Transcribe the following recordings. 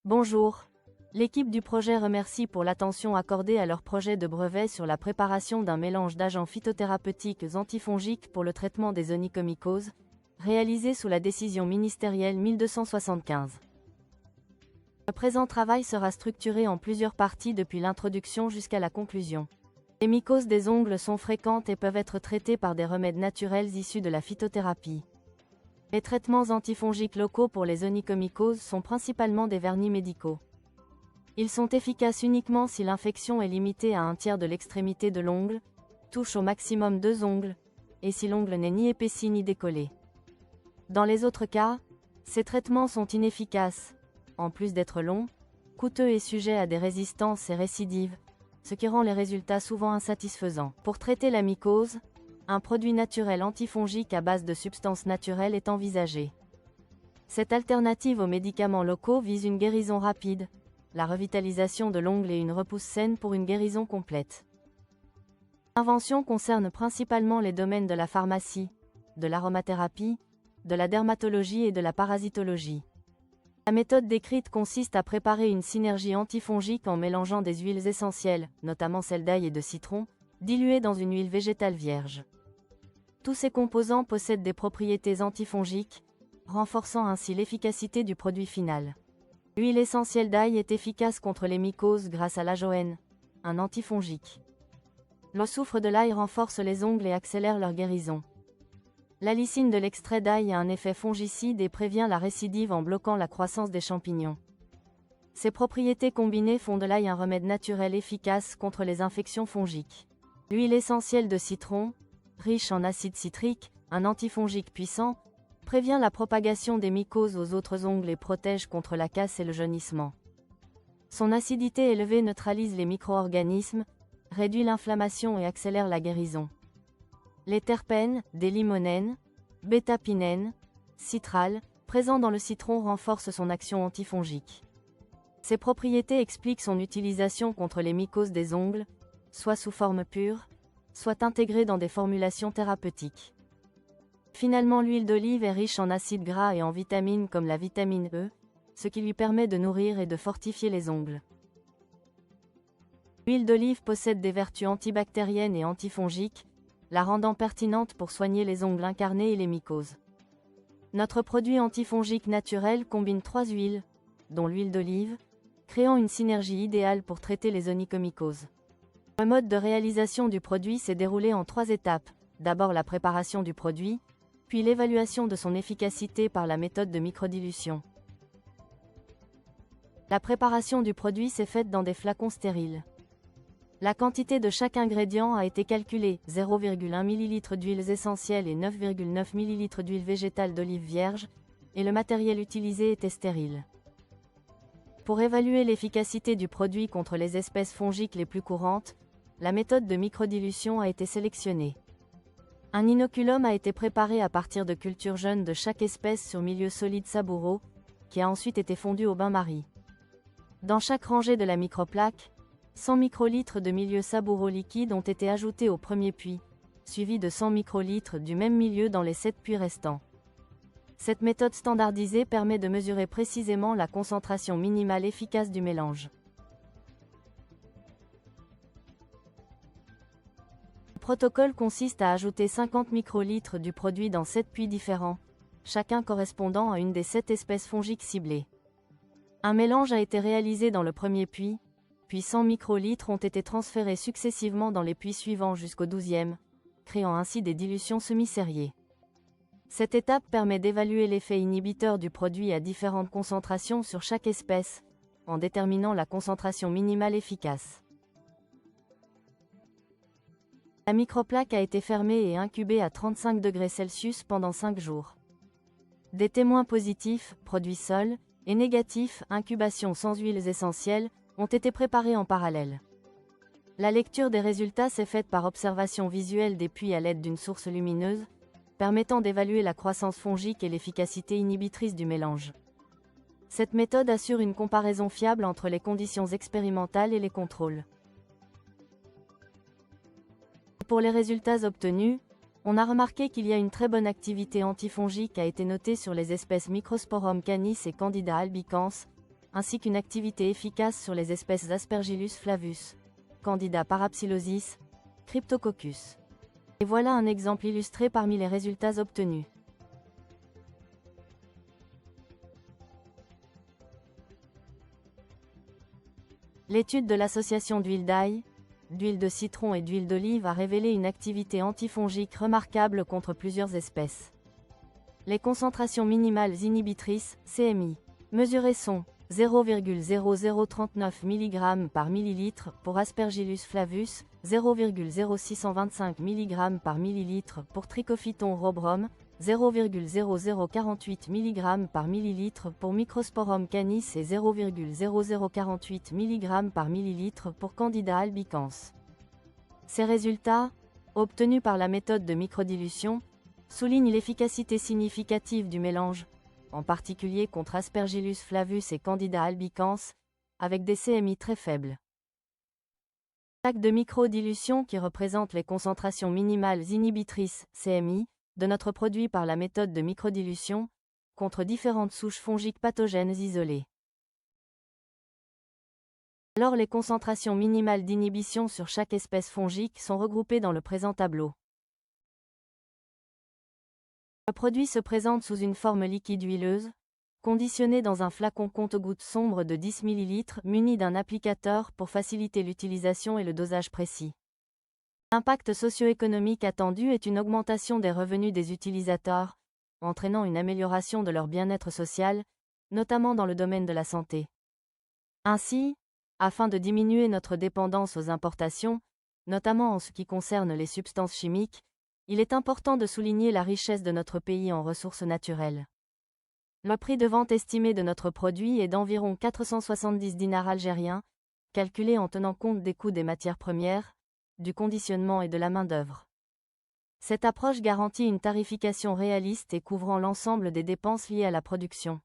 Bonjour. L'équipe du projet remercie pour l'attention accordée à leur projet de brevet sur la préparation d'un mélange d'agents phytothérapeutiques antifongiques pour le traitement des onychomycoses, réalisé sous la décision ministérielle 1275. Le présent travail sera structuré en plusieurs parties depuis l'introduction jusqu'à la conclusion. Les mycoses des ongles sont fréquentes et peuvent être traitées par des remèdes naturels issus de la phytothérapie. Les traitements antifongiques locaux pour les onychomycoses sont principalement des vernis médicaux. Ils sont efficaces uniquement si l'infection est limitée à un tiers de l'extrémité de l'ongle, touche au maximum 2 ongles, et si l'ongle n'est ni épaissi ni décollé. Dans les autres cas, ces traitements sont inefficaces, en plus d'être longs, coûteux et sujets à des résistances et récidives, ce qui rend les résultats souvent insatisfaisants. Pour traiter la mycose, un produit naturel antifongique à base de substances naturelles est envisagé. Cette alternative aux médicaments locaux vise une guérison rapide, la revitalisation de l'ongle et une repousse saine pour une guérison complète. L'invention concerne principalement les domaines de la pharmacie, de l'aromathérapie, de la dermatologie et de la parasitologie. La méthode décrite consiste à préparer une synergie antifongique en mélangeant des huiles essentielles, notamment celles d'ail et de citron, diluées dans une huile végétale vierge. Tous ces composants possèdent des propriétés antifongiques, renforçant ainsi l'efficacité du produit final. L'huile essentielle d'ail est efficace contre les mycoses grâce à l'ajoène, un antifongique. Le soufre de l'ail renforce les ongles et accélère leur guérison. L'alicine de l'extrait d'ail a un effet fongicide et prévient la récidive en bloquant la croissance des champignons. Ces propriétés combinées font de l'ail un remède naturel efficace contre les infections fongiques. L'huile essentielle de citron, riche en acide citrique, un antifongique puissant, prévient la propagation des mycoses aux autres ongles et protège contre la casse et le jaunissement. Son acidité élevée neutralise les micro-organismes, réduit l'inflammation et accélère la guérison. Les terpènes, des limonènes, bêta-pinènes, citrales, présents dans le citron renforcent son action antifongique. Ces propriétés expliquent son utilisation contre les mycoses des ongles, soit sous forme pure, soit intégrée dans des formulations thérapeutiques. Finalement, l'huile d'olive est riche en acides gras et en vitamines comme la vitamine E, ce qui lui permet de nourrir et de fortifier les ongles. L'huile d'olive possède des vertus antibactériennes et antifongiques, la rendant pertinente pour soigner les ongles incarnés et les mycoses. Notre produit antifongique naturel combine 3 huiles, dont l'huile d'olive, créant une synergie idéale pour traiter les onychomycoses. Le mode de réalisation du produit s'est déroulé en 3 étapes, d'abord la préparation du produit, puis l'évaluation de son efficacité par la méthode de microdilution. La préparation du produit s'est faite dans des flacons stériles. La quantité de chaque ingrédient a été calculée, 0,1 ml d'huiles essentielles et 9,9 ml d'huile végétale d'olive vierge, et le matériel utilisé était stérile. Pour évaluer l'efficacité du produit contre les espèces fongiques les plus courantes, la méthode de microdilution a été sélectionnée. Un inoculum a été préparé à partir de cultures jeunes de chaque espèce sur milieu solide saboureux, qui a ensuite été fondu au bain-marie. Dans chaque rangée de la microplaque, 100 microlitres de milieu saboureux liquide ont été ajoutés au premier puits, suivi de 100 microlitres du même milieu dans les 7 puits restants. Cette méthode standardisée permet de mesurer précisément la concentration minimale efficace du mélange. Le protocole consiste à ajouter 50 microlitres du produit dans 7 puits différents, chacun correspondant à une des 7 espèces fongiques ciblées. Un mélange a été réalisé dans le premier puits, puis 100 microlitres ont été transférés successivement dans les puits suivants jusqu'au 12e, créant ainsi des dilutions semi-serrées. Cette étape permet d'évaluer l'effet inhibiteur du produit à différentes concentrations sur chaque espèce, en déterminant la concentration minimale efficace. La microplaque a été fermée et incubée à 35 degrés Celsius pendant 5 jours. Des témoins positifs, produits sols, et négatifs, incubation sans huiles essentielles, ont été préparés en parallèle. La lecture des résultats s'est faite par observation visuelle des puits à l'aide d'une source lumineuse, permettant d'évaluer la croissance fongique et l'efficacité inhibitrice du mélange. Cette méthode assure une comparaison fiable entre les conditions expérimentales et les contrôles. Pour les résultats obtenus, on a remarqué qu'il y a une très bonne activité antifongique a été notée sur les espèces Microsporum canis et Candida albicans, ainsi qu'une activité efficace sur les espèces Aspergillus flavus, Candida parapsilosis, Cryptococcus. Et voilà un exemple illustré parmi les résultats obtenus. L'étude de l'association d'huile d'ail, d'huile de citron et d'huile d'olive a révélé une activité antifongique remarquable contre plusieurs espèces. Les concentrations minimales inhibitrices, CMI, mesurées sont 0,0039 mg par millilitre pour Aspergillus flavus, 0,0625 mg par millilitre pour Trichophyton rubrum, 0,0048 mg par millilitre pour Microsporum canis et 0,0048 mg par millilitre pour Candida albicans. Ces résultats, obtenus par la méthode de microdilution, soulignent l'efficacité significative du mélange, en particulier contre Aspergillus flavus et Candida albicans, avec des CMI très faibles. L'attaque de microdilution qui représente les concentrations minimales inhibitrices, CMI, de notre produit par la méthode de microdilution, contre différentes souches fongiques pathogènes isolées. Alors les concentrations minimales d'inhibition sur chaque espèce fongique sont regroupées dans le présent tableau. Le produit se présente sous une forme liquide huileuse, conditionné dans un flacon compte-gouttes sombre de 10 ml muni d'un applicateur pour faciliter l'utilisation et le dosage précis. L'impact socio-économique attendu est une augmentation des revenus des utilisateurs, entraînant une amélioration de leur bien-être social, notamment dans le domaine de la santé. Ainsi, afin de diminuer notre dépendance aux importations, notamment en ce qui concerne les substances chimiques, il est important de souligner la richesse de notre pays en ressources naturelles. Le prix de vente estimé de notre produit est d'environ 470 dinars algériens, calculé en tenant compte des coûts des matières premières, du conditionnement et de la main-d'œuvre. Cette approche garantit une tarification réaliste et couvrant l'ensemble des dépenses liées à la production.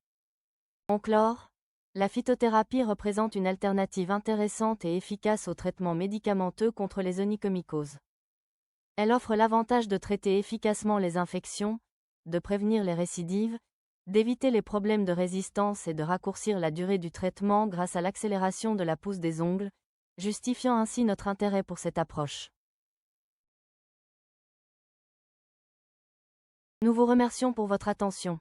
En conclure, la phytothérapie représente une alternative intéressante et efficace au traitement médicamenteux contre les onychomycoses. Elle offre l'avantage de traiter efficacement les infections, de prévenir les récidives, d'éviter les problèmes de résistance et de raccourcir la durée du traitement grâce à l'accélération de la pousse des ongles, justifiant ainsi notre intérêt pour cette approche. Nous vous remercions pour votre attention.